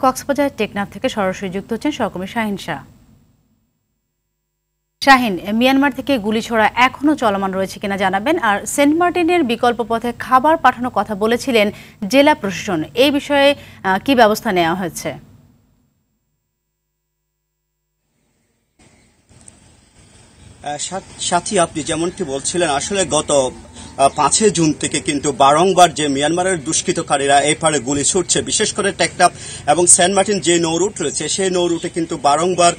কক্সবাজার টেকনাফ থেকে সরাসরি যুক্ত হচ্ছেন সহকর্মী শাহিন শাহ। শাহিন, মিয়ানমার থেকে গুলি ছোড়া এখনো চলমান রয়েছে কিনা জানাবেন। আর সেন্ট মার্টিনের বিকল্প পথে খাবার পাঠানোর কথা বলেছিলেন জেলা প্রশাসন, এই বিষয়ে কি ব্যবস্থা নেওয়া হয়েছে? সাথী, আপনি যেমনটি বলছিলেন, আসলে গত 5 জুন থেকে কিন্তু বারংবার যে মিয়ানমারের দুষ্কৃতকারীরা এই পারে গুলি ছুটছে, বিশেষ করে টেকনাফ এবং সেন্ট মার্টিন যে নৌ রুট রয়েছে সেই নৌ রুটে কিন্তু বারংবার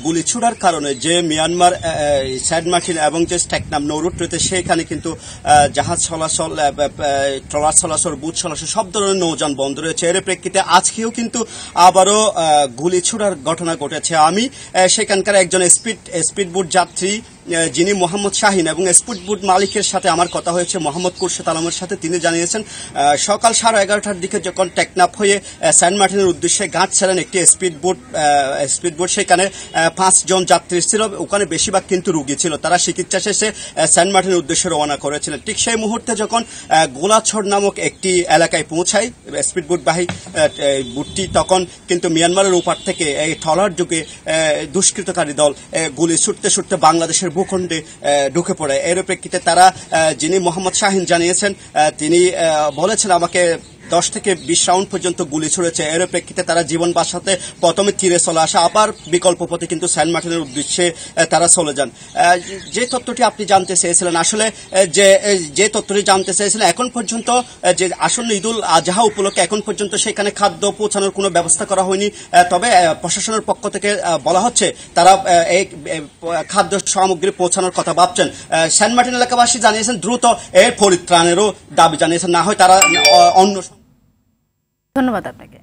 গুলি ছোড়ার কারণে যে মিয়ানমার সেন্ট মার্টিন এবং যে টেকনাফ নৌ রুট রয়েছে সেখানে কিন্তু জাহাজ চলাচল, ট্রলার চলাচল, বুট চলাচল সব ধরনের নৌযান বন্ধ রয়েছে। এর প্রেক্ষিতে আজকেও কিন্তু আবারও গুলি ছোড়ার ঘটনা ঘটেছে। আমি সেখানকার একজন স্পিডবোট যাত্রী যিনি মোহাম্মদ শাহিন এবং স্পিডবোট মালিকের সাথে আমার কথা হয়েছে, মোহাম্মদ কুরশেদ আলমের সাথে। তিনি জানিয়েছেন সকাল 11:30টার দিকে যখন টেকনাফ হয়ে সেন্ট মার্টিনের উদ্দেশ্যে ঘাট ছাড়েন একটি স্পিডবোট, সেখানে 5 জন যাত্রী ছিল, ওখানে বেশিরভাগ কিন্তু রুগী ছিল। তারা চিকিৎসা শেষে সেন্ট মার্টিনের উদ্দেশ্যে রওনা করেছিলেন। ঠিক সেই মুহূর্তে যখন গোলাছড় নামক একটি এলাকায় পৌঁছায় স্পিডবোটবাহী বুটটি, তখন কিন্তু মিয়ানমারের ওপার থেকে এই ট্রলার যুগে দুষ্কৃতকারী দল গুলি ছুটতে ছুটতে বাংলাদেশের ভূখণ্ডে ঢুকে পড়ে। এর প্রেক্ষিতে তারা, যিনি মোহাম্মদ শাহিন জানিয়েছেন, তিনি বলেছেন আমাকে 10 থেকে 20 রাউন্ড পর্যন্ত গুলি ছুড়েছে। এর প্রেক্ষিতে তারা জীবন বাঁচাতে প্রথমে তীরে চলে আসে, আবার বিকল্প পথে কিন্তু সেন্ট মার্টিনের উদ্দেশ্যে তারা চলে যান। যে তথ্যটি আপনি জানতে চেয়েছিলেন, আসলে যে তথ্যটি জানতে চেয়েছিলেন, এখন পর্যন্ত যে আসন্ন ঈদুল আজহা উপলক্ষে এখন পর্যন্ত সেখানে খাদ্য পৌঁছানোর কোনো ব্যবস্থা করা হয়নি। তবে প্রশাসনের পক্ষ থেকে বলা হচ্ছে তারা এই খাদ্য সামগ্রী পৌঁছানোর কথা ভাবছেন। সেন্ট মার্টিন এলাকাবাসী জানিয়েছেন দ্রুত এর পরিত্রাণেরও দাবি জানিয়েছেন, না হয় তারা অন্য। ধন্যবাদ আপনাকে।